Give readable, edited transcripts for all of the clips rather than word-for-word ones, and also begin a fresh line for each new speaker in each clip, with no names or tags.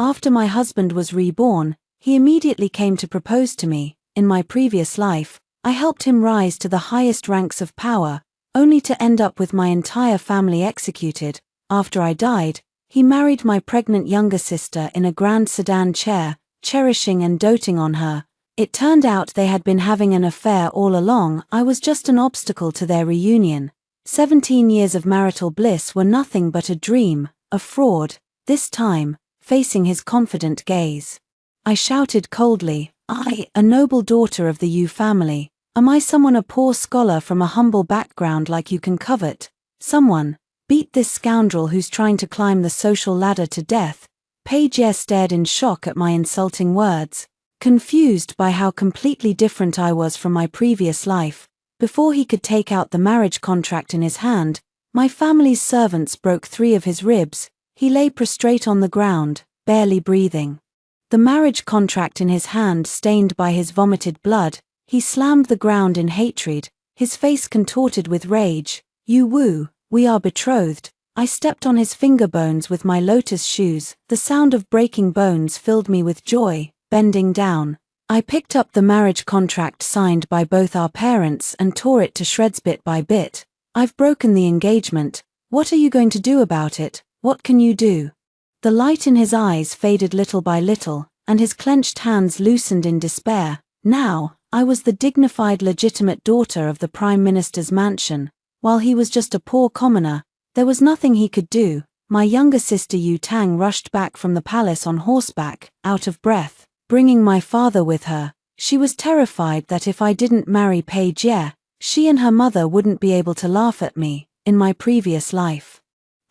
After my husband was reborn, he immediately came to propose to me. In my previous life, I helped him rise to the highest ranks of power, only to end up with my entire family executed. After I died, he married my pregnant younger sister in a grand sedan chair, cherishing and doting on her. It turned out they had been having an affair all along. I was just an obstacle to their reunion. 17 years of marital bliss were nothing but a dream, a fraud. This time, facing his confident gaze, I shouted coldly, "I, a noble daughter of the Yu family, am I someone, a poor scholar from a humble background like you can covet? Someone, beat this scoundrel who's trying to climb the social ladder to death." Page stared in shock at my insulting words, confused by how completely different I was from my previous life. Before he could take out the marriage contract in his hand, my family's servants broke 3 of his ribs. He lay prostrate on the ground, barely breathing. The marriage contract in his hand stained by his vomited blood, he slammed the ground in hatred, his face contorted with rage. "You Wu, we are betrothed." I stepped on his finger bones with my lotus shoes. The sound of breaking bones filled me with joy. Bending down, I picked up the marriage contract signed by both our parents and tore it to shreds bit by bit. "I've broken the engagement. What are you going to do about it? What can you do?" The light in his eyes faded little by little, and his clenched hands loosened in despair. Now, I was the dignified legitimate daughter of the Prime Minister's mansion, while he was just a poor commoner. There was nothing he could do. My younger sister Yu Tang rushed back from the palace on horseback, out of breath, bringing my father with her. She was terrified that if I didn't marry Page, she and her mother wouldn't be able to laugh at me. In my previous life,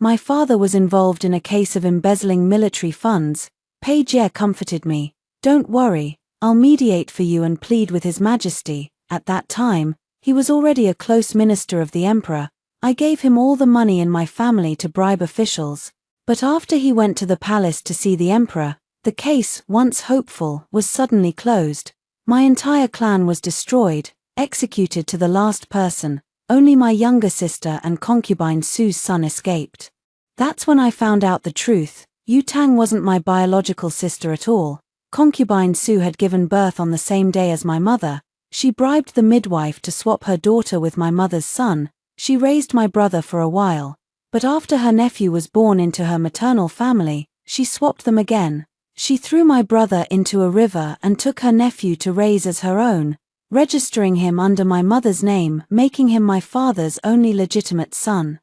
my father was involved in a case of embezzling military funds. Page comforted me. "Don't worry, I'll mediate for you and plead with His Majesty." At that time, he was already a close minister of the emperor. I gave him all the money in my family to bribe officials. But after he went to the palace to see the emperor, the case, once hopeful, was suddenly closed. My entire clan was destroyed, executed to the last person. Only my younger sister and concubine Su's son escaped. That's when I found out the truth. Yu Tang wasn't my biological sister at all. Concubine Su had given birth on the same day as my mother. She bribed the midwife to swap her daughter with my mother's son. She raised my brother for a while, but after her nephew was born into her maternal family, she swapped them again. She threw my brother into a river and took her nephew to raise as her own, registering him under my mother's name, making him my father's only legitimate son.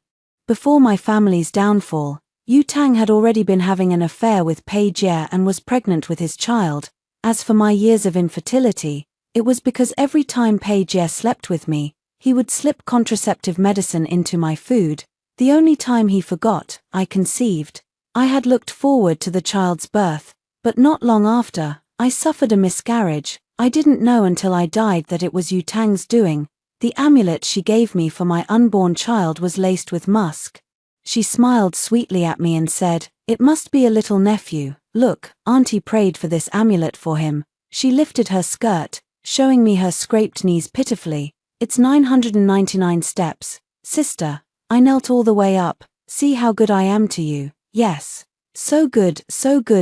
Before my family's downfall, Yu Tang had already been having an affair with Page and was pregnant with his child. As for my years of infertility, it was because every time Page slept with me, he would slip contraceptive medicine into my food. The only time he forgot, I conceived. I had looked forward to the child's birth, but not long after, I suffered a miscarriage. I didn't know until I died that it was Yu Tang's doing. The amulet she gave me for my unborn child was laced with musk. She smiled sweetly at me and said, "It must be a little nephew. Look, Auntie prayed for this amulet for him." She lifted her skirt, showing me her scraped knees pitifully. "It's 999 steps. Sister." I knelt all the way up. "See how good I am to you." Yes. So good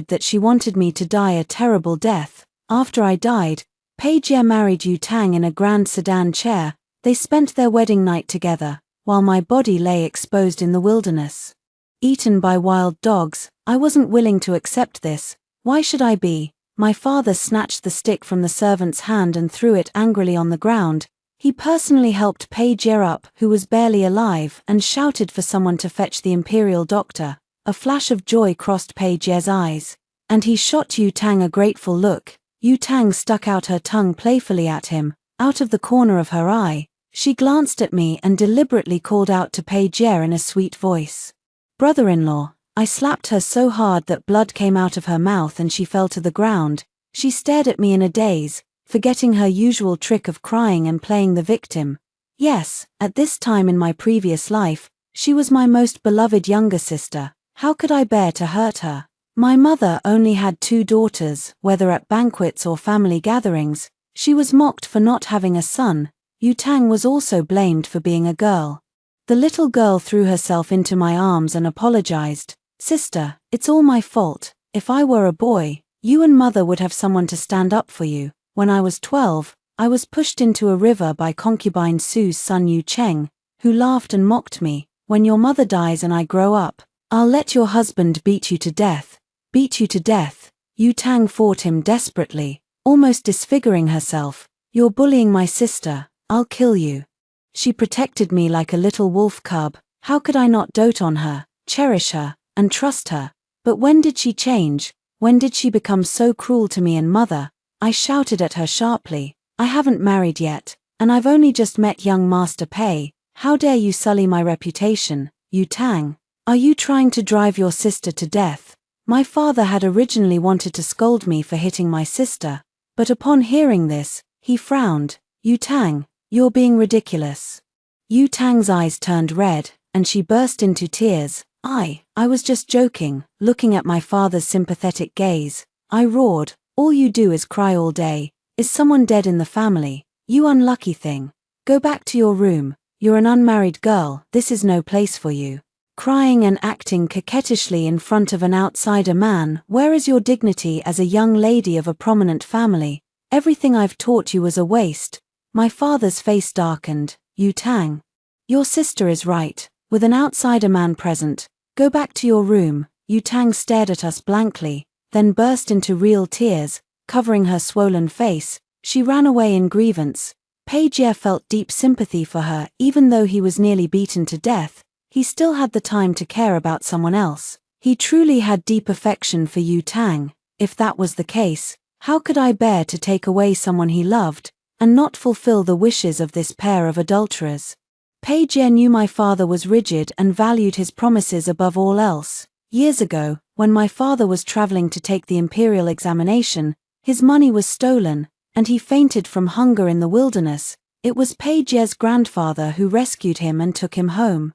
that she wanted me to die a terrible death. After I died, Page married Yu Tang in a grand sedan chair. They spent their wedding night together, while my body lay exposed in the wilderness, eaten by wild dogs. I wasn't willing to accept this. Why should I be? My father snatched the stick from the servant's hand and threw it angrily on the ground. He personally helped Page up, who was barely alive, and shouted for someone to fetch the imperial doctor. A flash of joy crossed Page's eyes, and he shot Yu Tang a grateful look. Yu Tang stuck out her tongue playfully at him. Out of the corner of her eye, she glanced at me and deliberately called out to Page in a sweet voice, "Brother-in-law." I slapped her so hard that blood came out of her mouth and she fell to the ground. She stared at me in a daze, forgetting her usual trick of crying and playing the victim. Yes, at this time in my previous life, she was my most beloved younger sister. How could I bear to hurt her? My mother only had 2 daughters. Whether at banquets or family gatherings, she was mocked for not having a son. Yu Tang was also blamed for being a girl. The little girl threw herself into my arms and apologized. "Sister, it's all my fault. If I were a boy, you and mother would have someone to stand up for you. When I was 12, I was pushed into a river by concubine Sue's son Yu Cheng, who laughed and mocked me. When your mother dies and I grow up, I'll let your husband beat you to death. Beat you to death. Yu Tang fought him desperately, almost disfiguring herself. You're bullying my sister, I'll kill you. She protected me like a little wolf cub. How could I not dote on her, cherish her, and trust her? But when did she change? When did she become so cruel to me and mother? I shouted at her sharply. I haven't married yet, and I've only just met young Master Pei. How dare you sully my reputation, Yu Tang? Are you trying to drive your sister to death? My father had originally wanted to scold me for hitting my sister, but upon hearing this, he frowned. Yu Tang, you're being ridiculous. Yu Tang's eyes turned red, and she burst into tears. I was just joking, looking at my father's sympathetic gaze. I roared, all you do is cry all day. Is someone dead in the family? You unlucky thing. Go back to your room. You're an unmarried girl, this is no place for you. Crying and acting coquettishly in front of an outsider man, where is your dignity as a young lady of a prominent family? Everything I've taught you was a waste. My father's face darkened. Yu Tang. Your sister is right. With an outsider man present, go back to your room. Yu Tang stared at us blankly, then burst into real tears, covering her swollen face. She ran away in grievance. Pei Jie felt deep sympathy for her. Even though he was nearly beaten to death, he still had the time to care about someone else. He truly had deep affection for Yu Tang. If that was the case, how could I bear to take away someone he loved, and not fulfill the wishes of this pair of adulterers? Pei Jie knew my father was rigid and valued his promises above all else. Years ago, when my father was traveling to take the imperial examination, his money was stolen, and he fainted from hunger in the wilderness. It was Pei Jie's grandfather who rescued him and took him home.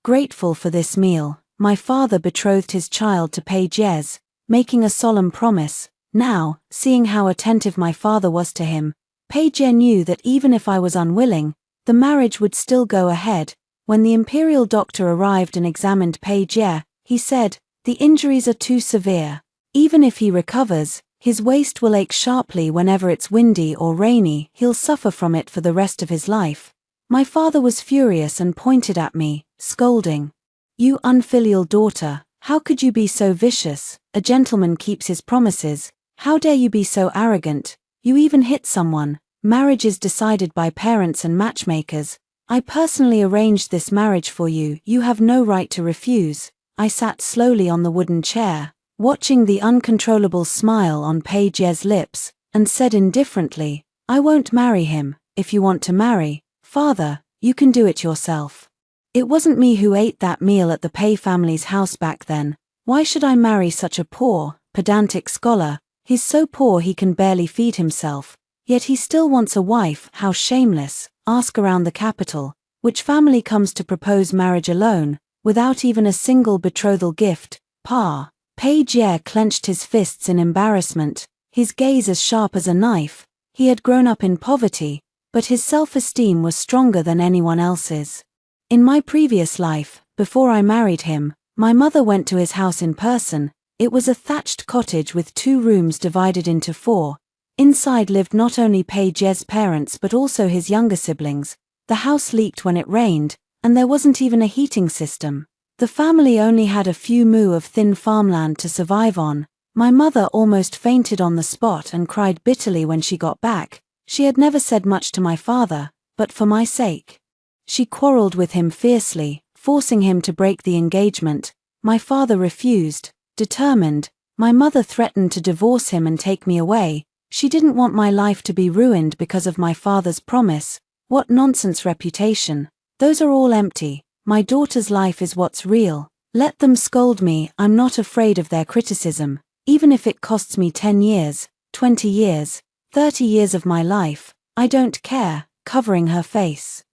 Grateful for this meal, my father betrothed his child to Pei Jie's, making a solemn promise. Now, seeing how attentive my father was to him, Pei Jie knew that even if I was unwilling, the marriage would still go ahead. When the imperial doctor arrived and examined Pei Jie, he said, "The injuries are too severe. Even if he recovers, his waist will ache sharply whenever it's windy or rainy. He'll suffer from it for the rest of his life." My father was furious and pointed at me, scolding. "You unfilial daughter, how could you be so vicious? A gentleman keeps his promises. How dare you be so arrogant? You even hit someone. Marriage is decided by parents and matchmakers. I personally arranged this marriage for you. You have no right to refuse." I sat slowly on the wooden chair, watching the uncontrollable smile on Pei Jie's lips, and said indifferently, "I won't marry him. If you want to marry, father, you can do it yourself. It wasn't me who ate that meal at the Pei family's house back then. Why should I marry such a poor, pedantic scholar? He's so poor he can barely feed himself. Yet he still wants a wife. How shameless. Ask around the capital. Which family comes to propose marriage alone, without even a single betrothal gift? Pa." Pei Jie clenched his fists in embarrassment, his gaze as sharp as a knife. He had grown up in poverty, but his self-esteem was stronger than anyone else's. In my previous life, before I married him, my mother went to his house in person. It was a thatched cottage with 2 rooms divided into 4. Inside lived not only Pei Jie's parents but also his younger siblings. The house leaked when it rained, and there wasn't even a heating system. The family only had a few mu of thin farmland to survive on. My mother almost fainted on the spot and cried bitterly when she got back. She had never said much to my father, but for my sake. She quarreled with him fiercely, forcing him to break the engagement. My father refused. Determined, my mother threatened to divorce him and take me away. She didn't want my life to be ruined because of my father's promise. What nonsense reputation. Those are all empty. My daughter's life is what's real. Let them scold me, I'm not afraid of their criticism. Even if it costs me 10 years, 20 years, 30 years of my life, I don't care. Covering her face,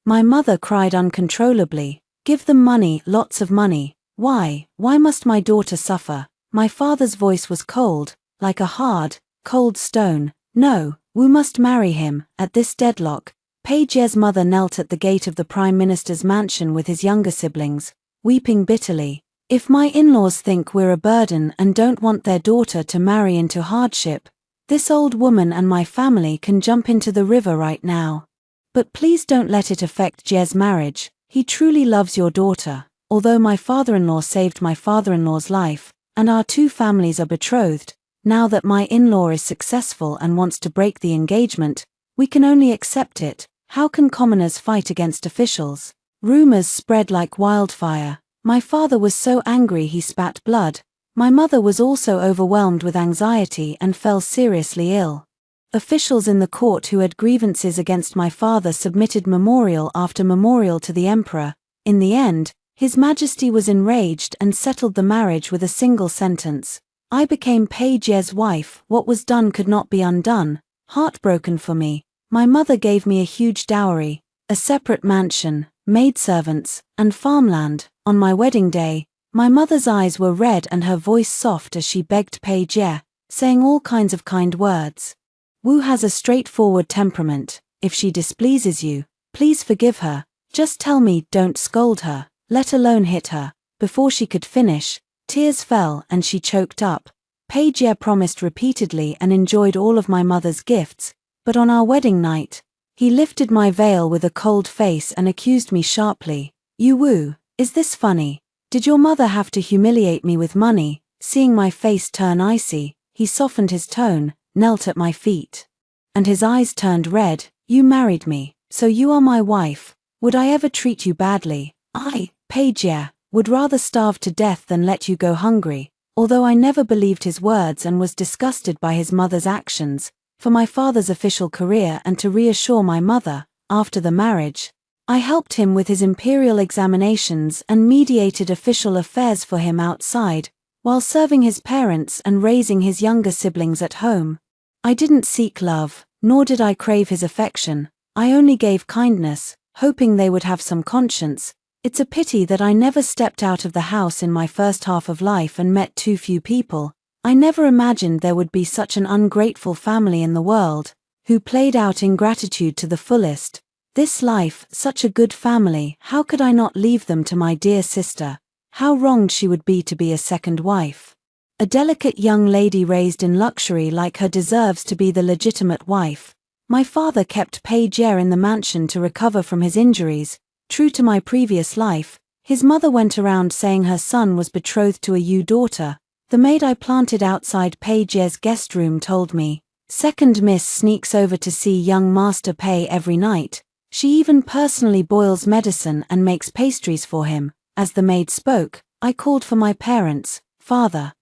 my mother cried uncontrollably. "Give them money, lots of money. Why must my daughter suffer?" My father's voice was cold, like a hard, cold stone. "No, we must marry him." At this deadlock, Pei Jie's mother knelt at the gate of the Prime Minister's mansion with his younger siblings, weeping bitterly. If my in-laws think we're a burden and don't want their daughter to marry into hardship, this old woman and my family can jump into the river right now. But please don't let it affect Jie's marriage. He truly loves your daughter. Although my father-in-law saved my father-in-law's life, and our two families are betrothed, now that my in-law is successful and wants to break the engagement, we can only accept it. How can commoners fight against officials? Rumors spread like wildfire. My father was so angry he spat blood. My mother was also overwhelmed with anxiety and fell seriously ill. Officials in the court who had grievances against my father submitted memorial after memorial to the emperor. In the end, His Majesty was enraged and settled the marriage with a single sentence. I became Pei Jie's wife. What was done could not be undone. Heartbroken for me, my mother gave me a huge dowry, a separate mansion, maidservants, and farmland. On my wedding day, my mother's eyes were red and her voice soft as she begged Pei Jie, saying all kinds of kind words. Wu has a straightforward temperament. If she displeases you, please forgive her. Just tell me, don't scold her, let alone hit her. Before she could finish, tears fell and she choked up. Pei Jie promised repeatedly and enjoyed all of my mother's gifts, but on our wedding night, he lifted my veil with a cold face and accused me sharply. You Wu, is this funny? Did your mother have to humiliate me with money? Seeing my face turn icy, he softened his tone, knelt at my feet. And his eyes turned red. You married me, so you are my wife. Would I ever treat you badly? I, Pei Jie, would rather starve to death than let you go hungry. Although I never believed his words and was disgusted by his mother's actions, for my father's official career and to reassure my mother, after the marriage, I helped him with his imperial examinations and mediated official affairs for him outside, while serving his parents and raising his younger siblings at home. I didn't seek love, nor did I crave his affection. I only gave kindness, hoping they would have some conscience. It's a pity that I never stepped out of the house in my first half of life and met too few people. I never imagined there would be such an ungrateful family in the world, who played out ingratitude to the fullest. This life, such a good family, how could I not leave them to my dear sister? How wronged she would be to be a second wife. A delicate young lady raised in luxury like her deserves to be the legitimate wife. My father kept Pei Jie in the mansion to recover from his injuries. True to my previous life, his mother went around saying her son was betrothed to a Yu daughter. The maid I planted outside Pei Jie's guest room told me, second miss sneaks over to see young Master Pei every night. She even personally boils medicine and makes pastries for him. As the maid spoke, I called for my parents. Father,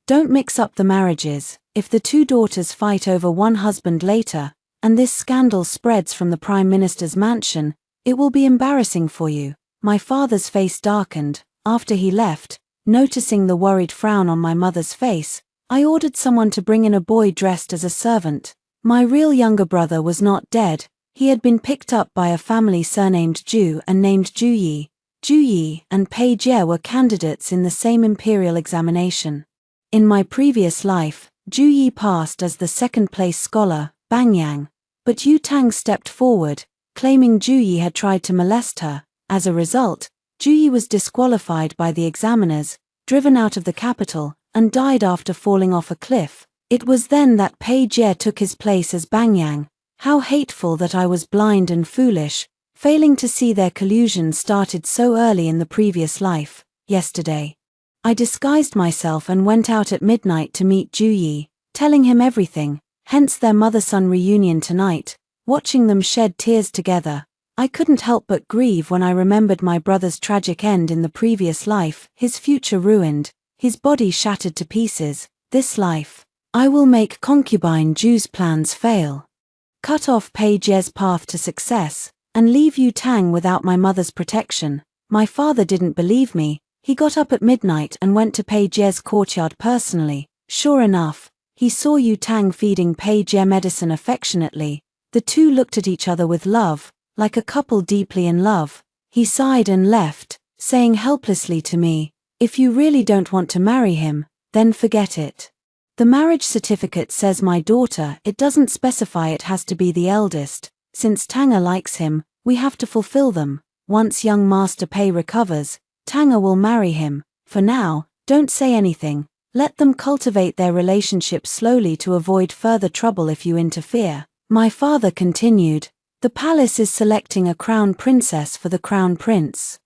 don't mix up the marriages. If the two daughters fight over one husband later, and this scandal spreads from the Prime Minister's mansion, it will be embarrassing for you. My father's face darkened. After he left, noticing the worried frown on my mother's face, I ordered someone to bring in a boy dressed as a servant. My real younger brother was not dead. He had been picked up by a family surnamed Ju and named Ju Yi. Ju Yi and Pei Jie were candidates in the same imperial examination. In my previous life, Ju Yi passed as the second-place scholar, Bangyang, but Yu Tang stepped forward, claiming Ju Yi had tried to molest her. As a result, Ju Yi was disqualified by the examiners, driven out of the capital, and died after falling off a cliff. It was then that Pei Jie took his place as Bangyang. How hateful that I was blind and foolish, failing to see their collusion started so early in the previous life. Yesterday, I disguised myself and went out at midnight to meet Ju Yi, telling him everything, hence their mother-son reunion tonight. Watching them shed tears together, I couldn't help but grieve when I remembered my brother's tragic end in the previous life, his future ruined, his body shattered to pieces. This life, I will make concubine Ju's plans fail. Cut off Pei Jie's path to success, and leave Yu Tang without my mother's protection. My father didn't believe me. He got up at midnight and went to Pei Jie's courtyard personally. Sure enough, he saw Yu Tang feeding Pei Jie medicine affectionately. The two looked at each other with love, like a couple deeply in love. He sighed and left, saying helplessly to me, if you really don't want to marry him, then forget it. The marriage certificate says my daughter. It doesn't specify it has to be the eldest. Since Tanga likes him, we have to fulfill them. Once young Master Pei recovers, Tanga will marry him. For now, don't say anything. Let them cultivate their relationship slowly to avoid further trouble if you interfere." My father continued, "The palace is selecting a crown princess for the crown prince.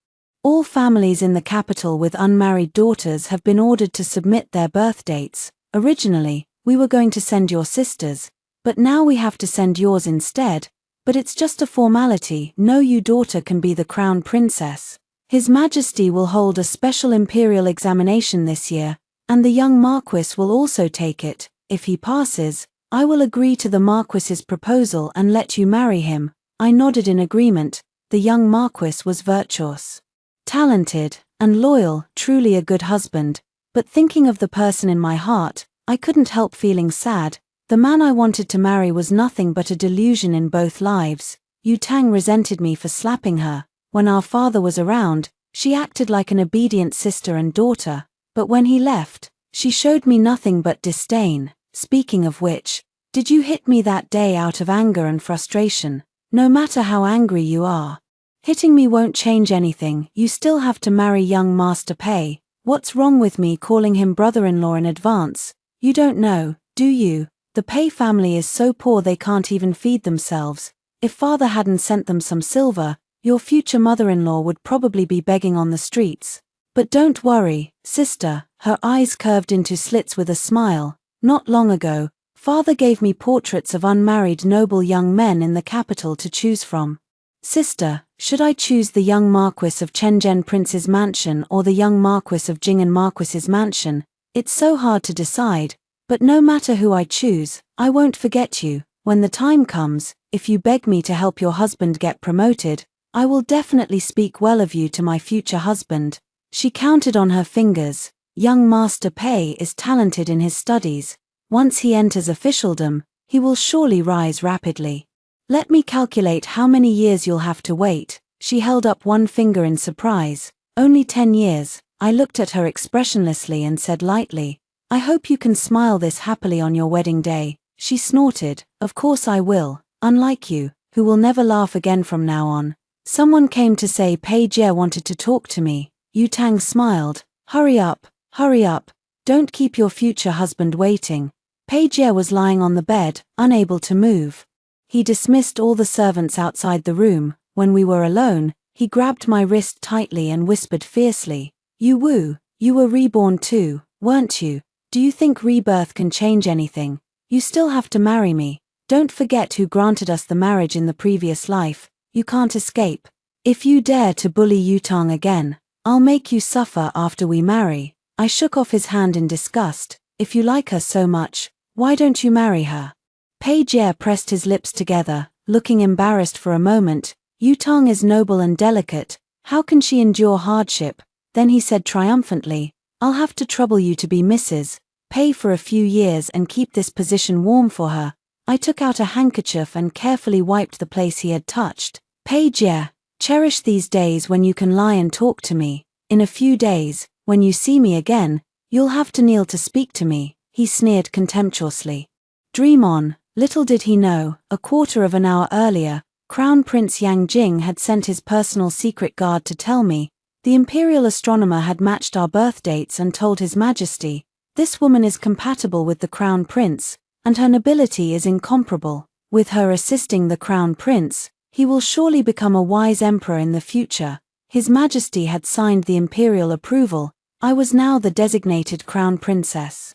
All families in the capital with unmarried daughters have been ordered to submit their birth dates. Originally, we were going to send your sisters, but now we have to send yours instead. But it's just a formality. No, your daughter can be the crown princess. His Majesty will hold a special imperial examination this year, and the young Marquis will also take it. If he passes, I will agree to the Marquis's proposal and let you marry him." I nodded in agreement. The young Marquis was virtuous, talented, and loyal, truly a good husband. But thinking of the person in my heart, I couldn't help feeling sad. The man I wanted to marry was nothing but a delusion in both lives. Yu Tang resented me for slapping her. When our father was around, she acted like an obedient sister and daughter, but when he left, she showed me nothing but disdain. Speaking of which, did you hit me that day out of anger and frustration? No matter how angry you are, hitting me won't change anything. You still have to marry young Master Pei. What's wrong with me calling him brother-in-law in advance? You don't know, do you? The Pei family is so poor they can't even feed themselves. If father hadn't sent them some silver, your future mother-in-law would probably be begging on the streets. But don't worry, sister." Her eyes curved into slits with a smile. "Not long ago, father gave me portraits of unmarried noble young men in the capital to choose from. Sister, should I choose the young Marquis of Chenzhen Prince's mansion or the young Marquis of Jing'an Marquis's mansion? It's so hard to decide, but no matter who I choose, I won't forget you. When the time comes, if you beg me to help your husband get promoted, I will definitely speak well of you to my future husband." She counted on her fingers. Young Master Pei is talented in his studies. Once he enters officialdom, he will surely rise rapidly. Let me calculate how many years you'll have to wait. She held up one finger in surprise. Only 10 years. I looked at her expressionlessly and said lightly, "I hope you can smile this happily on your wedding day." She snorted, "Of course I will, unlike you, who will never laugh again from now on." Someone came to say Pei Jie wanted to talk to me. Yu Tang smiled. Hurry up, don't keep your future husband waiting." Pei Jie was lying on the bed, unable to move. He dismissed all the servants outside the room. When we were alone, he grabbed my wrist tightly and whispered fiercely, "Yu Wu, you were reborn too, weren't you? Do you think rebirth can change anything? You still have to marry me. Don't forget who granted us the marriage in the previous life. You can't escape. If you dare to bully Yu Tang again, I'll make you suffer after we marry." I shook off his hand in disgust. "If you like her so much, why don't you marry her?" Pei Jie pressed his lips together, looking embarrassed for a moment. "Yu Tang is noble and delicate. How can she endure hardship?" Then he said triumphantly, "I'll have to trouble you to be Mrs. Pei for a few years and keep this position warm for her." I took out a handkerchief and carefully wiped the place he had touched. "Pei Jie, cherish these days when you can lie and talk to me. In a few days, when you see me again, you'll have to kneel to speak to me," he sneered contemptuously. Dream on. Little did he know, a quarter of an hour earlier, Crown Prince Yang Jing had sent his personal secret guard to tell me. The imperial astronomer had matched our birth dates and told His Majesty, "This woman is compatible with the Crown Prince, and her nobility is incomparable. With her assisting the Crown Prince, he will surely become a wise emperor in the future." His Majesty had signed the imperial approval. I was now the designated Crown Princess.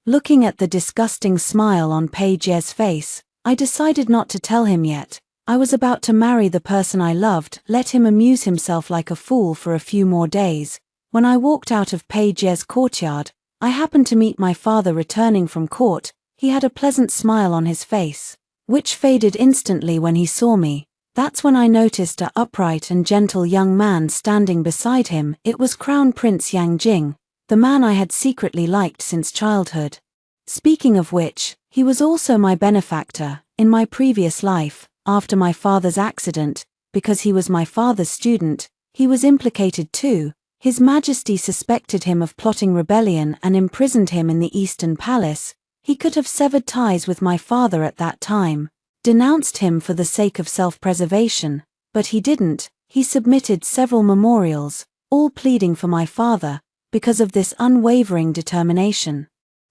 Looking at the disgusting smile on Pei Jie's face, I decided not to tell him yet. I was about to marry the person I loved, let him amuse himself like a fool for a few more days. When I walked out of Pei Jie's courtyard, I happened to meet my father returning from court. He had a pleasant smile on his face, which faded instantly when he saw me. That's when I noticed an upright and gentle young man standing beside him. It was Crown Prince Yang Jing, the man I had secretly liked since childhood. Speaking of which, he was also my benefactor. In my previous life, after my father's accident, because he was my father's student, he was implicated too. His Majesty suspected him of plotting rebellion and imprisoned him in the Eastern Palace. He could have severed ties with my father at that time, denounced him for the sake of self-preservation, but he didn't. He submitted several memorials, all pleading for my father. because of this unwavering determination.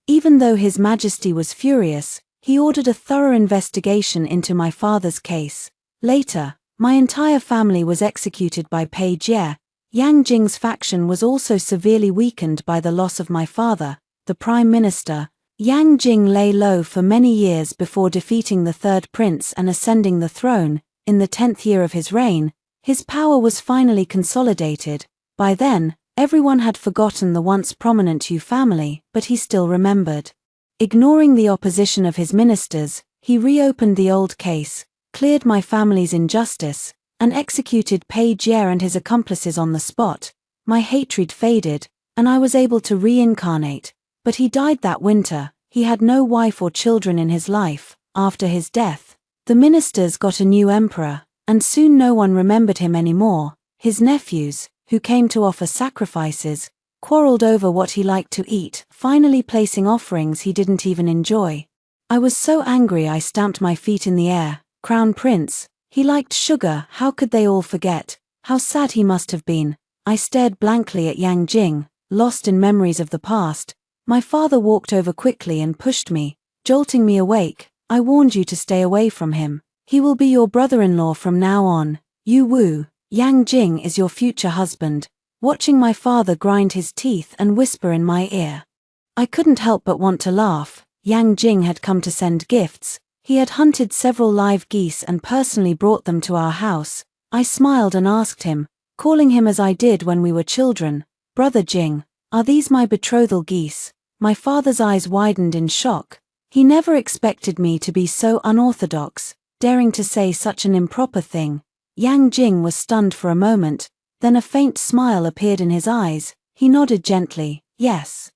Even though His Majesty was furious, he ordered a thorough investigation into my father's case. Later, my entire family was executed by Page Ye. Yang Jing's faction was also severely weakened by the loss of my father, the Prime Minister. Yang Jing lay low for many years before defeating the third prince and ascending the throne. In the 10th year of his reign, his power was finally consolidated. By then, everyone had forgotten the once prominent Yu family, but he still remembered. Ignoring the opposition of his ministers, he reopened the old case, cleared my family's injustice, and executed Page Ye and his accomplices on the spot. My hatred faded, and I was able to reincarnate. But he died that winter. He had no wife or children in his life. After his death, the ministers got a new emperor, and soon no one remembered him anymore. His nephews, who came to offer sacrifices, quarreled over what he liked to eat, finally placing offerings he didn't even enjoy. I was so angry I stamped my feet in the air. Crown Prince, he liked sugar, how could they all forget? How sad he must have been. I stared blankly at Yang Jing, lost in memories of the past. My father walked over quickly and pushed me, jolting me awake. I warned you to stay away from him. He will be your brother-in-law from now on. Yu Wu, Yang Jing is your future husband. Watching my father grind his teeth and whisper in my ear. I couldn't help but want to laugh. Yang Jing had come to send gifts. He had hunted several live geese and personally brought them to our house. I smiled and asked him, calling him as I did when we were children, "Brother Jing, are these my betrothal geese?" My father's eyes widened in shock. He never expected me to be so unorthodox, daring to say such an improper thing. Yang Jing was stunned for a moment, then a faint smile appeared in his eyes. He nodded gently, "Yes.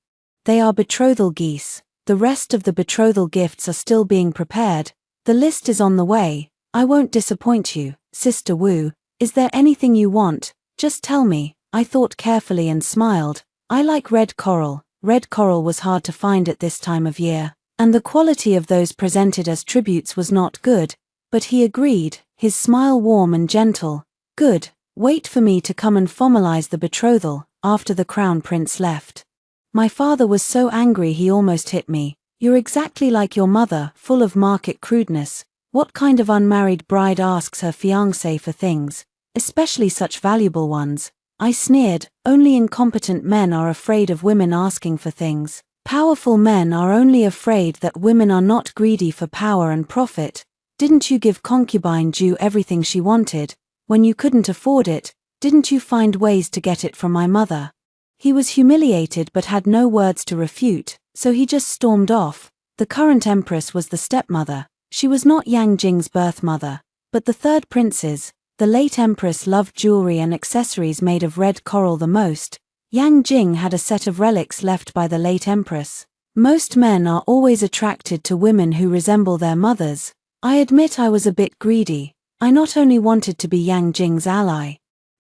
They are betrothal geese. The rest of the betrothal gifts are still being prepared. The list is on the way. I won't disappoint you, Sister Wu. Is there anything you want? Just tell me." I thought carefully and smiled. I like red coral. Red coral was hard to find at this time of year, and the quality of those presented as tributes was not good, but he agreed, his smile warm and gentle. "Good, wait for me to come and formalize the betrothal." After the Crown Prince left, my father was so angry he almost hit me. "You're exactly like your mother, full of market crudeness. What kind of unmarried bride asks her fiancé for things, especially such valuable ones?" I sneered. "Only incompetent men are afraid of women asking for things. Powerful men are only afraid that women are not greedy for power and profit. Didn't you give concubine Ju everything she wanted? When you couldn't afford it, didn't you find ways to get it from my mother?" He was humiliated but had no words to refute, so he just stormed off. The current empress was the stepmother. She was not Yang Jing's birth mother, but the third prince's. The late empress loved jewelry and accessories made of red coral the most. Yang Jing had a set of relics left by the late empress. Most men are always attracted to women who resemble their mothers. I admit I was a bit greedy. I not only wanted to be Yang Jing's ally,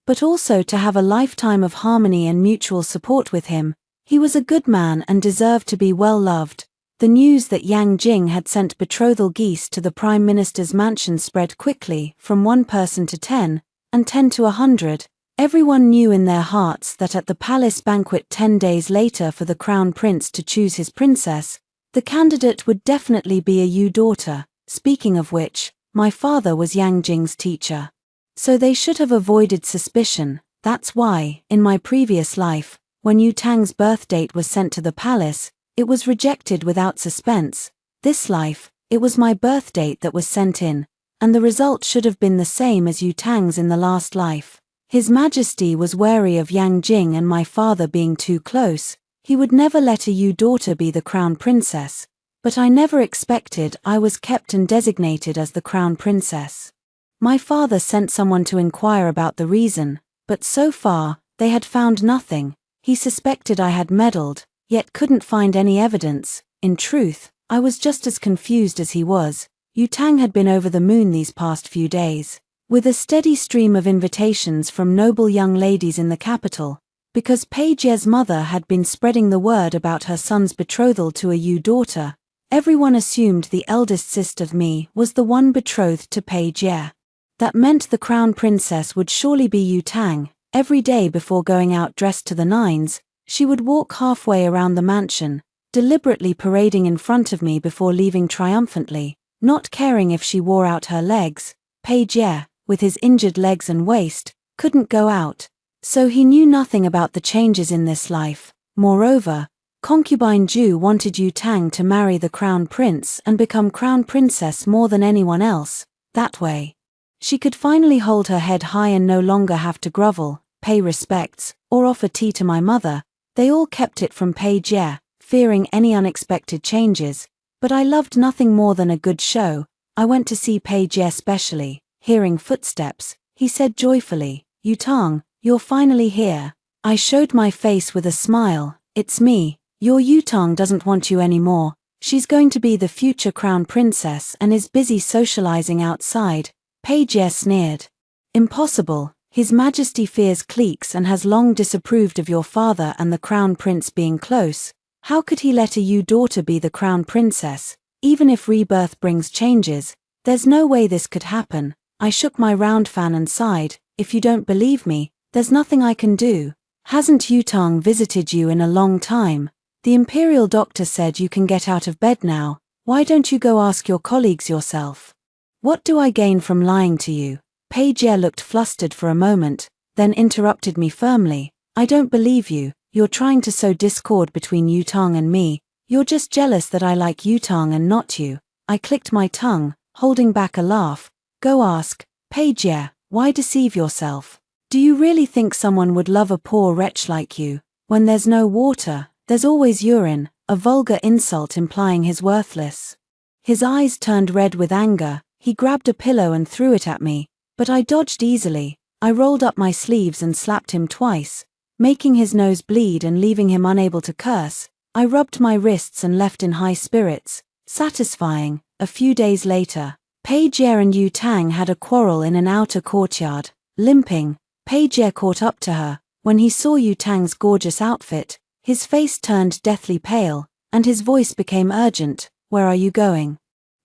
but also to have a lifetime of harmony and mutual support with him. He was a good man and deserved to be well loved. The news that Yang Jing had sent betrothal geese to the Prime Minister's mansion spread quickly, from 1 person to 10, and 10 to 100. Everyone knew in their hearts that at the palace banquet 10 days later for the Crown Prince to choose his princess, the candidate would definitely be a Yu daughter. Speaking of which, my father was Yang Jing's teacher. So they should have avoided suspicion. That's why, in my previous life, when Yu Tang's birth date was sent to the palace, it was rejected without suspense. This life, it was my birth date that was sent in, and the result should have been the same as Yu Tang's in the last life. His Majesty was wary of Yang Jing and my father being too close. He would never let a Yu daughter be the Crown Princess. But I never expected I was kept and designated as the Crown Princess. My father sent someone to inquire about the reason, but so far, they had found nothing. He suspected I had meddled, yet couldn't find any evidence. In truth, I was just as confused as he was. Yu Tang had been over the moon these past few days, with a steady stream of invitations from noble young ladies in the capital, because Page Ye's mother had been spreading the word about her son's betrothal to a Yu daughter. Everyone assumed the eldest sister of me was the one betrothed to Page Ye. That meant the Crown Princess would surely be Yu Tang. Every day before going out dressed to the nines, She would walk halfway around the mansion, deliberately parading in front of me before leaving triumphantly, not caring if she wore out her legs. Page, with his injured legs and waist, couldn't go out. So he knew nothing about the changes in this life. Moreover, concubine Ju wanted Yu Tang to marry the crown prince and become crown princess more than anyone else. That way, she could finally hold her head high and no longer have to grovel, pay respects, or offer tea to my mother. They all kept it from Page, fearing any unexpected changes. But I loved nothing more than a good show. I went to see Page specially. Hearing footsteps, he said joyfully, "Yu Tang, you're finally here." I showed my face with a smile. "It's me. Your Yu Tang doesn't want you anymore. She's going to be the future crown princess and is busy socializing outside." Page sneered. "Impossible. His Majesty fears cliques and has long disapproved of your father and the crown prince being close. How could he let a Yu daughter be the crown princess? Even if rebirth brings changes, there's no way this could happen." I shook my round fan and sighed. "If you don't believe me, there's nothing I can do. Hasn't Yu Tang visited you in a long time? The imperial doctor said you can get out of bed now. Why don't you go ask your colleagues yourself?" "What do I gain from lying to you?" Page looked flustered for a moment, then interrupted me firmly. "I don't believe you. You're trying to sow discord between Yu Tang and me. You're just jealous that I like Yu Tang and not you." I clicked my tongue, holding back a laugh. "Go ask. Page, why deceive yourself? Do you really think someone would love a poor wretch like you? When there's no water, there's always urine," a vulgar insult implying his worthless. His eyes turned red with anger. He grabbed a pillow and threw it at me, but I dodged easily. I rolled up my sleeves and slapped him twice, making his nose bleed and leaving him unable to curse. I rubbed my wrists and left in high spirits. Satisfying. A few days later, Page and Yu Tang had a quarrel in an outer courtyard. Limping, Page caught up to her. When he saw Yu Tang's gorgeous outfit, his face turned deathly pale, and his voice became urgent. "Where are you going?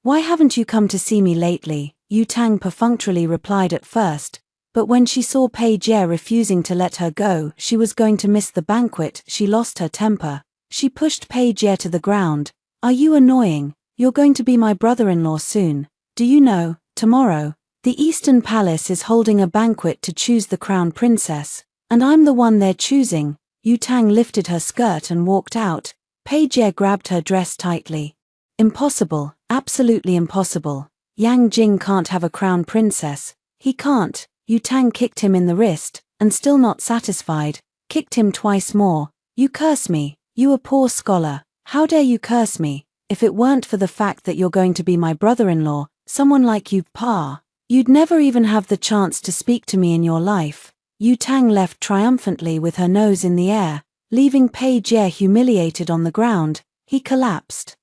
Why haven't you come to see me lately?" Yu Tang perfunctorily replied at first, but when she saw Page refusing to let her go, she was going to miss the banquet. She lost her temper. She pushed Page to the ground. "Are you annoying? You're going to be my brother-in-law soon. Do you know, tomorrow, the Eastern Palace is holding a banquet to choose the crown princess, and I'm the one they're choosing." Yu Tang lifted her skirt and walked out. Page grabbed her dress tightly. "Impossible, absolutely impossible. Yang Jing can't have a crown princess. He can't." Yu Tang kicked him in the wrist, and still not satisfied, kicked him twice more. "You curse me, you a poor scholar. How dare you curse me? If it weren't for the fact that you're going to be my brother-in-law, someone like you, Pa, you'd never even have the chance to speak to me in your life." Yu Tang left triumphantly with her nose in the air, leaving Page humiliated on the ground. He collapsed,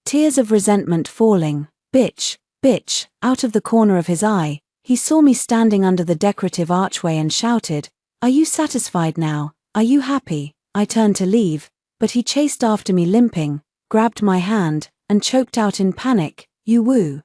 tears of resentment falling. "Bitch, bitch," out of the corner of his eye. He saw me standing under the decorative archway and shouted, "Are you satisfied now? Are you happy?" I turned to leave, but he chased after me limping, grabbed my hand, and choked out in panic, "You woo.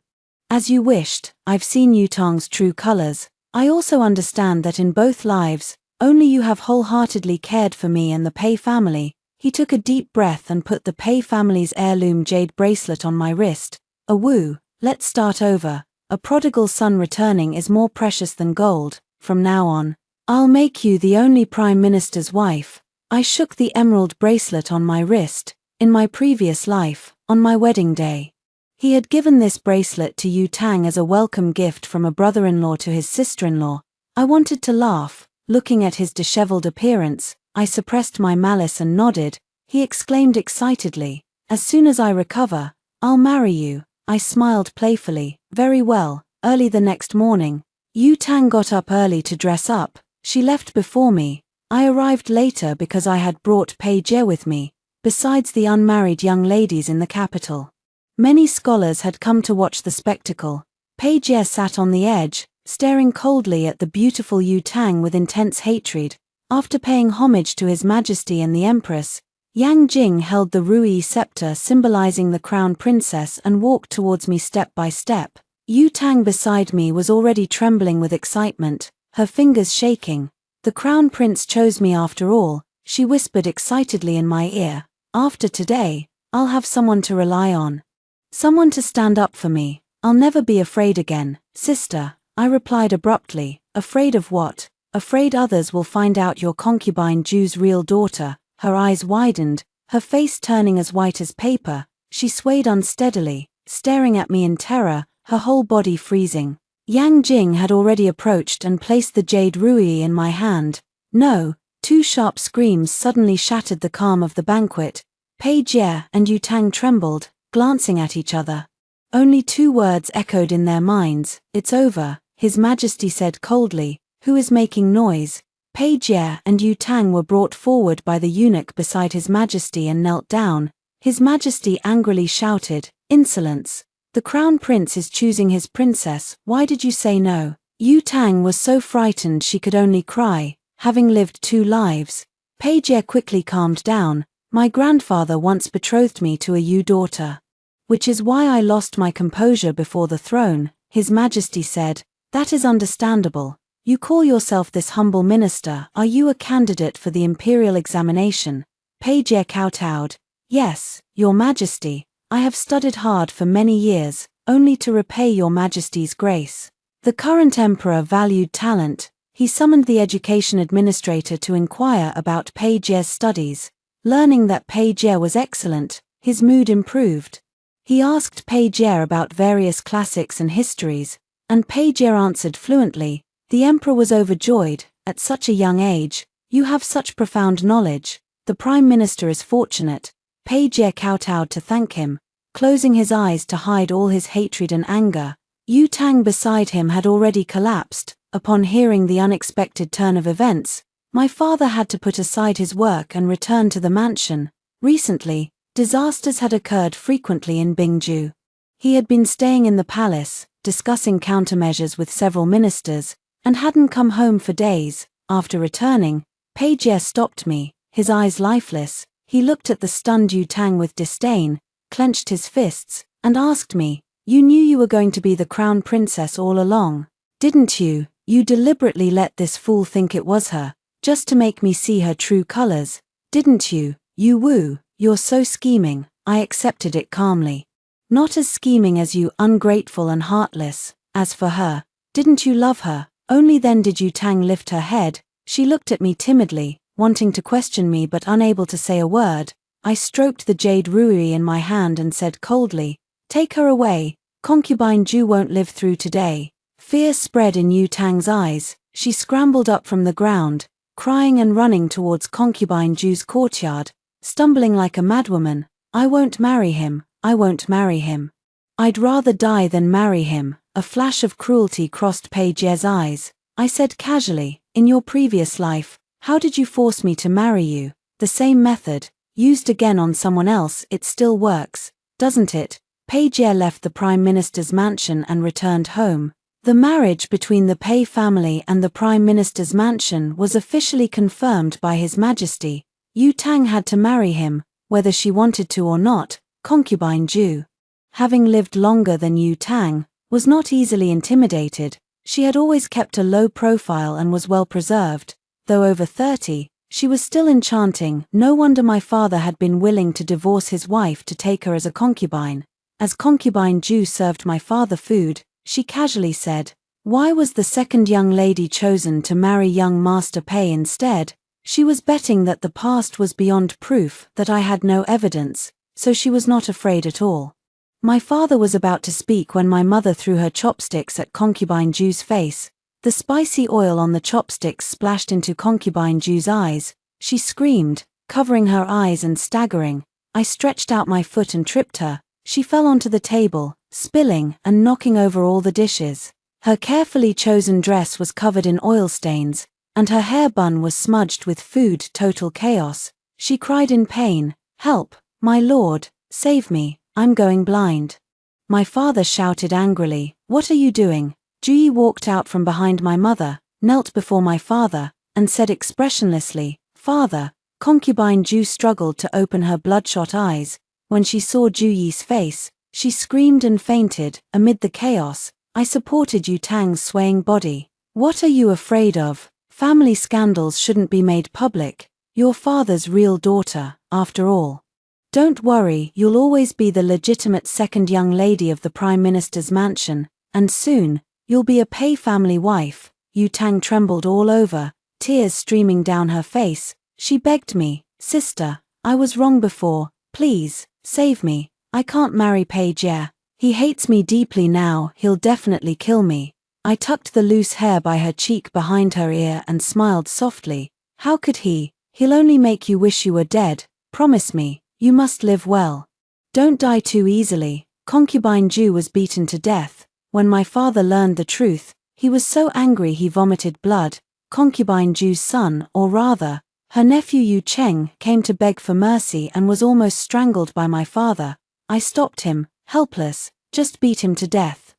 As you wished. I've seen Yu Tang's true colors. I also understand that in both lives, only you have wholeheartedly cared for me and the Pei family." He took a deep breath and put the Pei family's heirloom jade bracelet on my wrist. "A woo. Let's start over. A prodigal son returning is more precious than gold. From now on, I'll make you the only prime minister's wife." I shook the emerald bracelet on my wrist. In my previous life, on my wedding day, he had given this bracelet to Yu Tang as a welcome gift from a brother-in-law to his sister-in-law. I wanted to laugh. Looking at his disheveled appearance, I suppressed my malice and nodded. He exclaimed excitedly, "As soon as I recover, I'll marry you." I smiled playfully. Very well. Early the next morning, Yu Tang got up early to dress up. She left before me. I arrived later because I had brought Page with me, besides the unmarried young ladies in the capital. Many scholars had come to watch the spectacle. Page sat on the edge, staring coldly at the beautiful Yu Tang with intense hatred. After paying homage to His Majesty and the Empress, Yang Jing held the Rui scepter symbolizing the crown princess and walked towards me step by step. Yu Tang beside me was already trembling with excitement, her fingers shaking. The crown prince chose me after all. she whispered excitedly in my ear. After today, I'll have someone to rely on. Someone to stand up for me. I'll never be afraid again, sister, I replied abruptly. Afraid of what? Afraid others will find out you're concubine Ju's real daughter. Her eyes widened, her face turning as white as paper. She swayed unsteadily, staring at me in terror, her whole body freezing. Yang Jing had already approached and placed the jade ruyi in my hand. No, two sharp screams suddenly shattered the calm of the banquet. Pei Jie and Yu Tang trembled, glancing at each other. Only two words echoed in their minds. It's over, His Majesty said coldly. Who is making noise? Pei Jie and Yu Tang were brought forward by the eunuch beside His Majesty and knelt down. His Majesty angrily shouted, "Insolence! The Crown Prince is choosing his princess, why did you say no?" Yu Tang was so frightened she could only cry, having lived 2 lives. Pei Jie quickly calmed down. My grandfather once betrothed me to a Yu daughter. Which is why I lost my composure before the throne, His Majesty said. That is understandable. You call yourself this humble minister, are you a candidate for the imperial examination? Pei Jie kowtowed. Yes, Your Majesty, I have studied hard for many years, only to repay Your Majesty's grace. The current emperor valued talent. He summoned the education administrator to inquire about Pei Jie's studies. Learning that Pei Jie was excellent, his mood improved. He asked Pei Jie about various classics and histories, and Pei Jie answered fluently. The emperor was overjoyed. At such a young age, you have such profound knowledge. The prime minister is fortunate. Pei Jie kowtowed to thank him, closing his eyes to hide all his hatred and anger. Yu Tang beside him had already collapsed. Upon hearing the unexpected turn of events, my father had to put aside his work and return to the mansion. Recently, disasters had occurred frequently in Bingju. He had been staying in the palace, discussing countermeasures with several ministers, and hadn't come home for days. After returning, Pei Jie stopped me, his eyes lifeless. He looked at the stunned Yu Tang with disdain, clenched his fists, and asked me, "You knew you were going to be the crown princess all along, didn't you? You deliberately let this fool think it was her, just to make me see her true colors, didn't you? You Wu, you're so scheming." I accepted it calmly. Not as scheming as you, ungrateful and heartless. As for her, didn't you love her? Only then did Yu Tang lift her head. She looked at me timidly, wanting to question me but unable to say a word. I stroked the jade ruyi in my hand and said coldly, "Take her away, concubine Ju won't live through today." Fear spread in Yu Tang's eyes. She scrambled up from the ground, crying and running towards concubine Ju's courtyard, stumbling like a madwoman. "I won't marry him, I won't marry him. I'd rather die than marry him." A flash of cruelty crossed Pei Jie's eyes. I said casually, "In your previous life, how did you force me to marry you?" "The same method, used again on someone else. It still works, doesn't it?" Pei Jie left the Prime Minister's mansion and returned home. The marriage between the Pei family and the Prime Minister's mansion was officially confirmed by His Majesty. Yu Tang had to marry him, whether she wanted to or not. Concubine Ju, having lived longer than Yu Tang, was not easily intimidated. She had always kept a low profile and was well preserved. Though over 30, she was still enchanting. No wonder my father had been willing to divorce his wife to take her as a concubine. As concubine Ju served my father food, she casually said, "Why was the second young lady chosen to marry young Master Pei instead?" She was betting that the past was beyond proof, that I had no evidence, so she was not afraid at all. My father was about to speak when my mother threw her chopsticks at concubine Ju's face. The spicy oil on the chopsticks splashed into concubine Ju's eyes. She screamed, covering her eyes and staggering. I stretched out my foot and tripped her. She fell onto the table, spilling and knocking over all the dishes. Her carefully chosen dress was covered in oil stains, and her hair bun was smudged with food. Total chaos. She cried in pain, "Help, my lord, save me, I'm going blind." My father shouted angrily, "What are you doing?" Juyi walked out from behind my mother, knelt before my father, and said expressionlessly, "Father." Concubine Ju struggled to open her bloodshot eyes. When she saw Juyi's face, she screamed and fainted. Amid the chaos, I supported Yu Tang's swaying body. "What are you afraid of? Family scandals shouldn't be made public." Your father's real daughter, after all. Don't worry, you'll always be the legitimate second young lady of the Prime Minister's mansion, and soon, you'll be a Pei family wife. Yu Tang trembled all over, tears streaming down her face. She begged me, "Sister, I was wrong before, please, save me. I can't marry Pei Jie. He hates me deeply now, he'll definitely kill me." I tucked the loose hair by her cheek behind her ear and smiled softly. "How could he? He'll only make you wish you were dead. Promise me, you must live well. Don't die too easily." Concubine Ju was beaten to death. When my father learned the truth, he was so angry he vomited blood. Concubine Ju's son, or rather, her nephew Yu Cheng, came to beg for mercy and was almost strangled by my father. I stopped him, helpless, just beat him to death.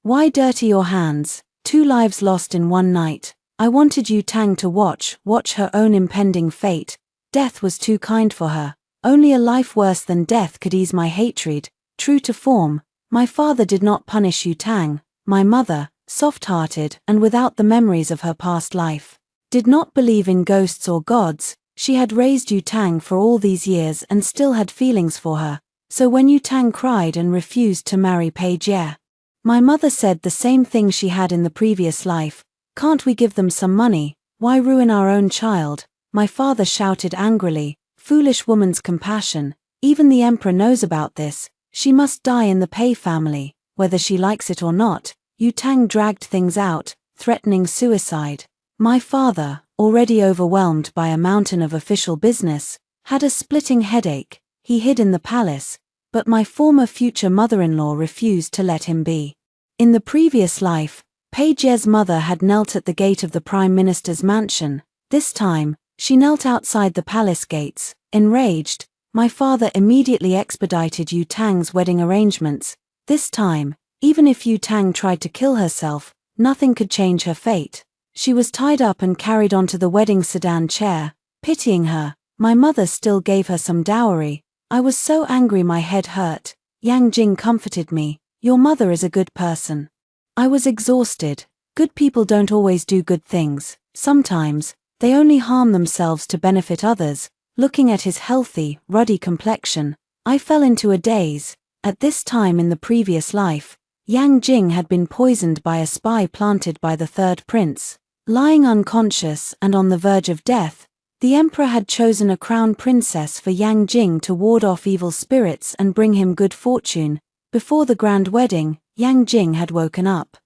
Why dirty your hands? 2 lives lost in one night. I wanted Yu Tang to watch her own impending fate. Death was too kind for her. Only a life worse than death could ease my hatred. True to form, my father did not punish Yu Tang. My mother, soft-hearted and without the memories of her past life, did not believe in ghosts or gods. She had raised Yu Tang for all these years and still had feelings for her. So when Yu Tang cried and refused to marry Pei Jie, my mother said the same thing she had in the previous life. "Can't we give them some money? Why ruin our own child?" My father shouted angrily, "Foolish woman's compassion. Even the emperor knows about this. She must die in the Pei family, whether she likes it or not." Yu Tang dragged things out, threatening suicide. My father, already overwhelmed by a mountain of official business, had a splitting headache. He hid in the palace, but my former future mother-in-law refused to let him be. In the previous life, Pei Jie's mother had knelt at the gate of the Prime Minister's mansion. This time, she knelt outside the palace gates. Enraged, my father immediately expedited Yu Tang's wedding arrangements. This time, even if Yu Tang tried to kill herself, nothing could change her fate. She was tied up and carried onto the wedding sedan chair. Pitying her, my mother still gave her some dowry. I was so angry my head hurt. Yang Jing comforted me. "Your mother is a good person." I was exhausted. Good people don't always do good things. Sometimes, they only harm themselves to benefit others. Looking at his healthy, ruddy complexion, I fell into a daze. At this time in the previous life, Yang Jing had been poisoned by a spy planted by the third prince. Lying unconscious and on the verge of death, the emperor had chosen a crown princess for Yang Jing to ward off evil spirits and bring him good fortune. Before the grand wedding, Yang Jing had woken up,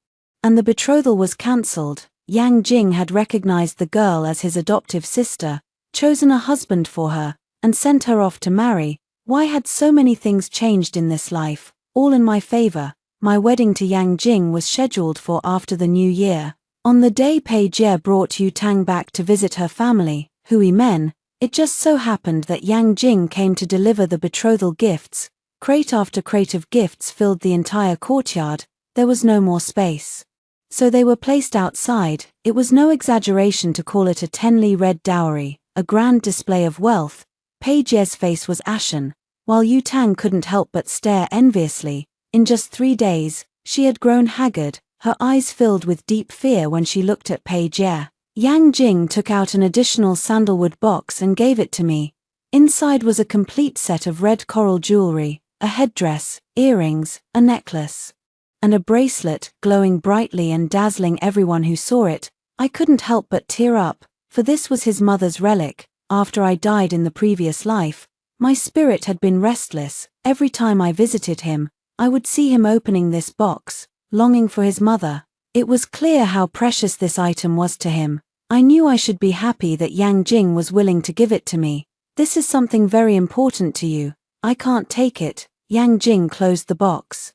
and the betrothal was cancelled. Yang Jing had recognized the girl as his adoptive sister, chosen a husband for her, and sent her off to marry. Why had so many things changed in this life, all in my favor? My wedding to Yang Jing was scheduled for after the new year. On the day Pei Jie brought Yu Tang back to visit her family, Hui Men, it just so happened that Yang Jing came to deliver the betrothal gifts. Crate after crate of gifts filled the entire courtyard. There was no more space. So they were placed outside. It was no exaggeration to call it a 10-li red dowry, a grand display of wealth. Pei Jie's face was ashen, while Yu Tang couldn't help but stare enviously. In just 3 days, she had grown haggard, her eyes filled with deep fear when she looked at Pei Jie. Yang Jing took out an additional sandalwood box and gave it to me. Inside was a complete set of red coral jewelry, a headdress, earrings, a necklace, and a bracelet, glowing brightly and dazzling everyone who saw it. I couldn't help but tear up, for this was his mother's relic. After I died in the previous life, my spirit had been restless. Every time I visited him, I would see him opening this box, longing for his mother. It was clear how precious this item was to him. I knew I should be happy that Yang Jing was willing to give it to me. "This is something very important to you. I can't take it." Yang Jing closed the box,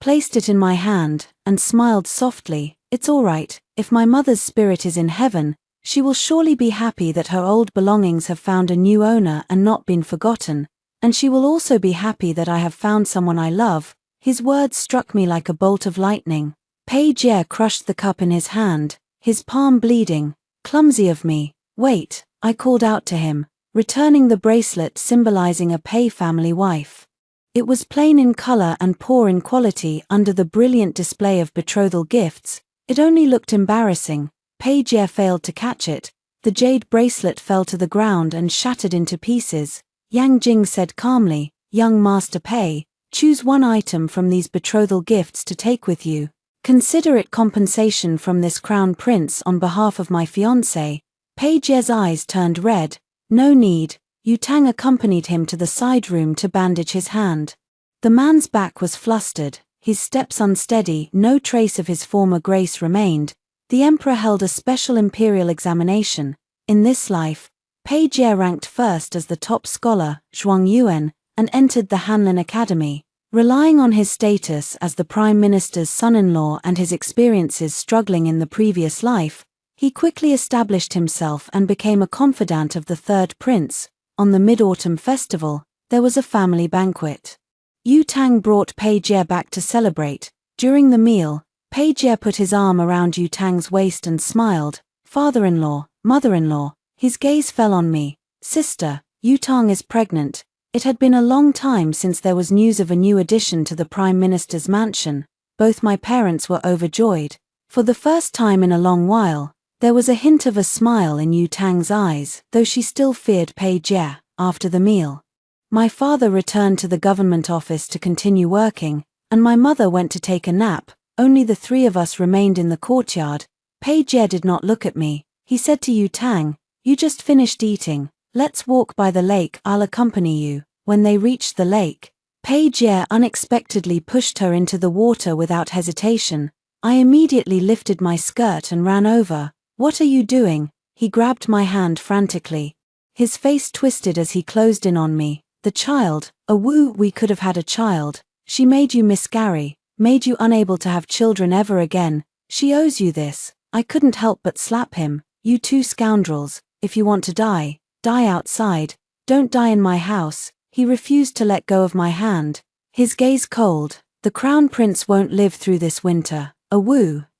placed it in my hand, and smiled softly. "It's all right. If my mother's spirit is in heaven, she will surely be happy that her old belongings have found a new owner and not been forgotten, and she will also be happy that I have found someone I love." His words struck me like a bolt of lightning. Pei Jie crushed the cup in his hand, his palm bleeding. "Clumsy of me." "Wait," I called out to him, returning the bracelet symbolizing a Pei family wife. It was plain in color and poor in quality under the brilliant display of betrothal gifts. It only looked embarrassing. Pei Jie failed to catch it. The jade bracelet fell to the ground and shattered into pieces. Yang Jing said calmly, "Young Master Pei, choose one item from these betrothal gifts to take with you. Consider it compensation from this crown prince on behalf of my fiancé." Pei Jie's eyes turned red. "No need." Yu Tang accompanied him to the side room to bandage his hand. The man's back was flustered, his steps unsteady, no trace of his former grace remained. The emperor held a special imperial examination. In this life, Pei Jie ranked first as the top scholar, Zhuang Yuan, and entered the Hanlin Academy. Relying on his status as the prime minister's son-in-law and his experiences struggling in the previous life, he quickly established himself and became a confidant of the third prince. On the Mid-Autumn Festival, there was a family banquet. Yu Tang brought Pei Jie back to celebrate. During the meal, Pei Jie put his arm around Yu Tang's waist and smiled. "Father-in-law, mother-in-law." His gaze fell on me. "Sister, Yu Tang is pregnant." It had been a long time since there was news of a new addition to the Prime Minister's mansion. Both my parents were overjoyed. For the first time in a long while, there was a hint of a smile in Yu Tang's eyes, though she still feared Pei Jie. After the meal, my father returned to the government office to continue working, and my mother went to take a nap. Only the three of us remained in the courtyard. Pei Jie did not look at me. He said to Yu Tang, "You just finished eating. Let's walk by the lake, I'll accompany you." When they reached the lake, Pei Jie unexpectedly pushed her into the water without hesitation. I immediately lifted my skirt and ran over. "What are you doing?" He grabbed my hand frantically. His face twisted as he closed in on me. "The child, we could have had a child. She made you miscarry, made you unable to have children ever again. She owes you this." I couldn't help but slap him. "You two scoundrels, if you want to die, die outside. Don't die in my house." He refused to let go of my hand, his gaze cold. "The crown prince won't live through this winter.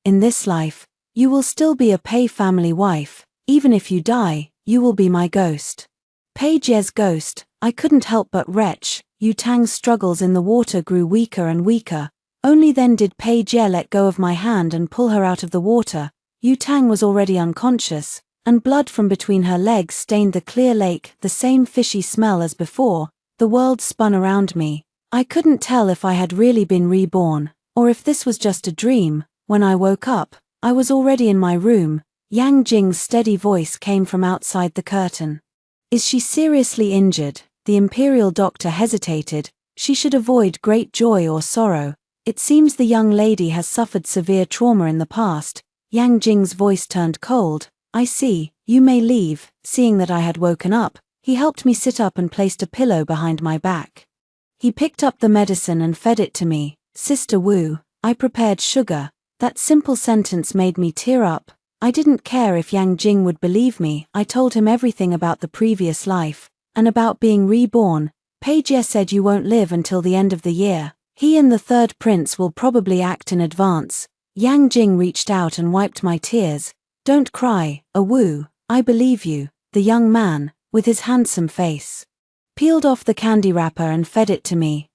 In this life, you will still be a Pei family wife. Even if you die, you will be my ghost." Pei Jie's ghost. I couldn't help but retch. Yu Tang's struggles in the water grew weaker and weaker. Only then did Pei Jie let go of my hand and pull her out of the water. Yu Tang was already unconscious, and blood from between her legs stained the clear lake, the same fishy smell as before. The world spun around me. I couldn't tell if I had really been reborn, or if this was just a dream. When I woke up, I was already in my room. Yang Jing's steady voice came from outside the curtain. "Is she seriously injured?" The imperial doctor hesitated. "She should avoid great joy or sorrow. It seems the young lady has suffered severe trauma in the past." Yang Jing's voice turned cold. "I see, you may leave." Seeing that I had woken up, he helped me sit up and placed a pillow behind my back. He picked up the medicine and fed it to me. "Sister Wu, I prepared sugar." That simple sentence made me tear up. I didn't care if Yang Jing would believe me. I told him everything about the previous life, and about being reborn. Pei Jie said you won't live until the end of the year. He and the third prince will probably act in advance. Yang Jing reached out and wiped my tears. "Don't cry, I believe you." The young man, with his handsome face, peeled off the candy wrapper and fed it to me.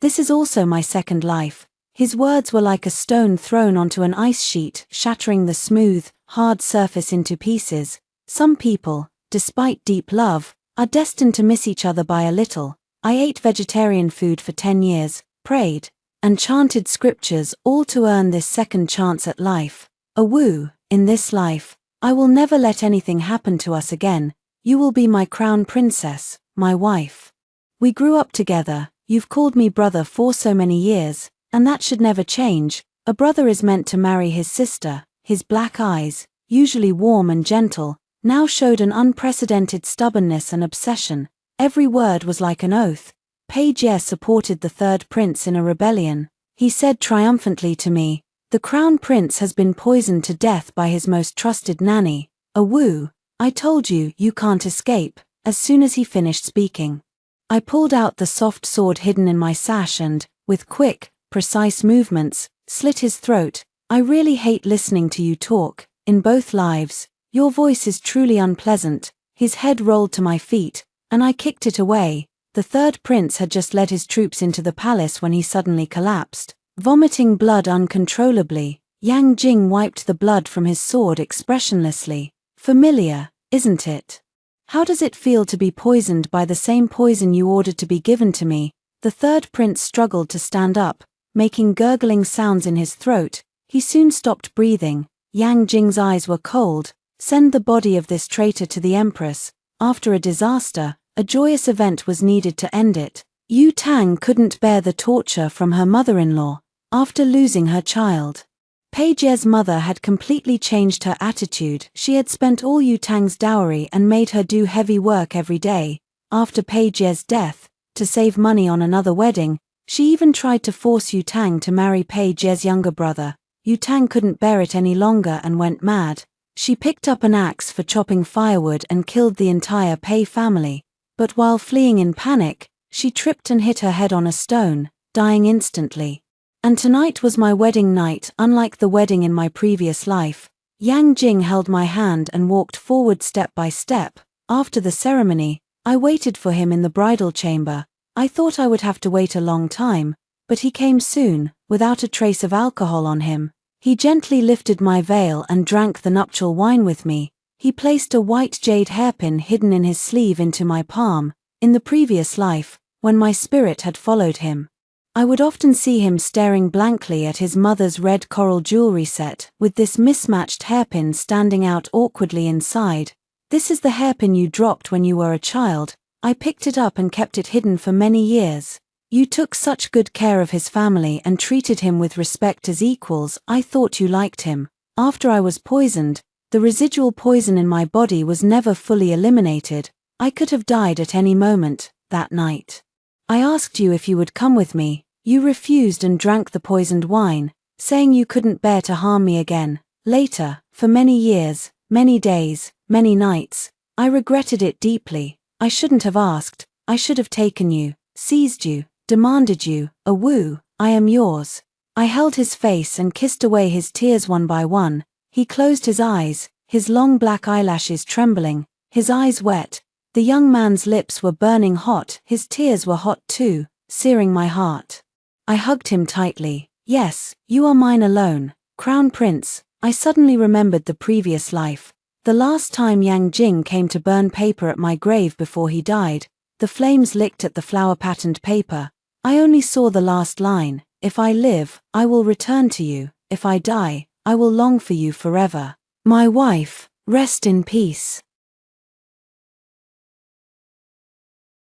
This is also my second life." His words were like a stone thrown onto an ice sheet, shattering the smooth, hard surface into pieces. Some people, despite deep love, are destined to miss each other by a little. I ate vegetarian food for 10 years, prayed, and chanted scriptures, all to earn this second chance at life. In this life, I will never let anything happen to us again. You will be my crown princess, my wife. We grew up together. You've called me brother for so many years, and that should never change. A brother is meant to marry his sister." His black eyes, usually warm and gentle, now showed an unprecedented stubbornness and obsession. Every word was like an oath. Pei Jie supported the third prince in a rebellion. He said triumphantly to me, "The crown prince has been poisoned to death by his most trusted nanny. I told you, you can't escape." As soon as he finished speaking, I pulled out the soft sword hidden in my sash and, with quick, precise movements, slit his throat. "I really hate listening to you talk. In both lives, your voice is truly unpleasant." His head rolled to my feet, and I kicked it away. The third prince had just led his troops into the palace when he suddenly collapsed, vomiting blood uncontrollably. Yang Jing wiped the blood from his sword expressionlessly. Familiar, isn't it? How does it feel to be poisoned by the same poison you ordered to be given to me? The third prince struggled to stand up, making gurgling sounds in his throat. He soon stopped breathing. Yang Jing's eyes were cold. Send the body of this traitor to the empress. After a disaster, a joyous event was needed to end it. Yu Tang couldn't bear the torture from her mother-in-law. After losing her child, Pei Jie's mother had completely changed her attitude. She had spent all Yu Tang's dowry and made her do heavy work every day. After Pei Jie's death, to save money on another wedding, she even tried to force Yu Tang to marry Pei Jie's younger brother. Yu Tang couldn't bear it any longer and went mad. She picked up an axe for chopping firewood and killed the entire Pei family. But while fleeing in panic, she tripped and hit her head on a stone, dying instantly. And tonight was my wedding night. Unlike the wedding in my previous life, Yang Jing held my hand and walked forward step by step. After the ceremony, I waited for him in the bridal chamber. I thought I would have to wait a long time, but he came soon, without a trace of alcohol on him. He gently lifted my veil and drank the nuptial wine with me. He placed a white jade hairpin hidden in his sleeve into my palm. In the previous life, when my spirit had followed him, I would often see him staring blankly at his mother's red coral jewelry set, with this mismatched hairpin standing out awkwardly inside. This is the hairpin you dropped when you were a child. I picked it up and kept it hidden for many years. You took such good care of his family and treated him with respect as equals. I thought you liked him. After I was poisoned, the residual poison in my body was never fully eliminated. I could have died at any moment that night. I asked you if you would come with me. You refused and drank the poisoned wine, saying you couldn't bear to harm me again. Later, for many years, many days, many nights, I regretted it deeply. I shouldn't have asked. I should have taken you, seized you, demanded you. Wu, I am yours. I held his face and kissed away his tears one by one. He closed his eyes, his long black eyelashes trembling, his eyes wet. The young man's lips were burning hot. His tears were hot too, searing my heart. I hugged him tightly. Yes, you are mine alone, Crown Prince. I suddenly remembered the previous life. The last time Yang Jing came to burn paper at my grave before he died, the flames licked at the flower-patterned paper. I only saw the last line. If I live, I will return to you. If I die, I will long for you forever. My wife, rest in peace.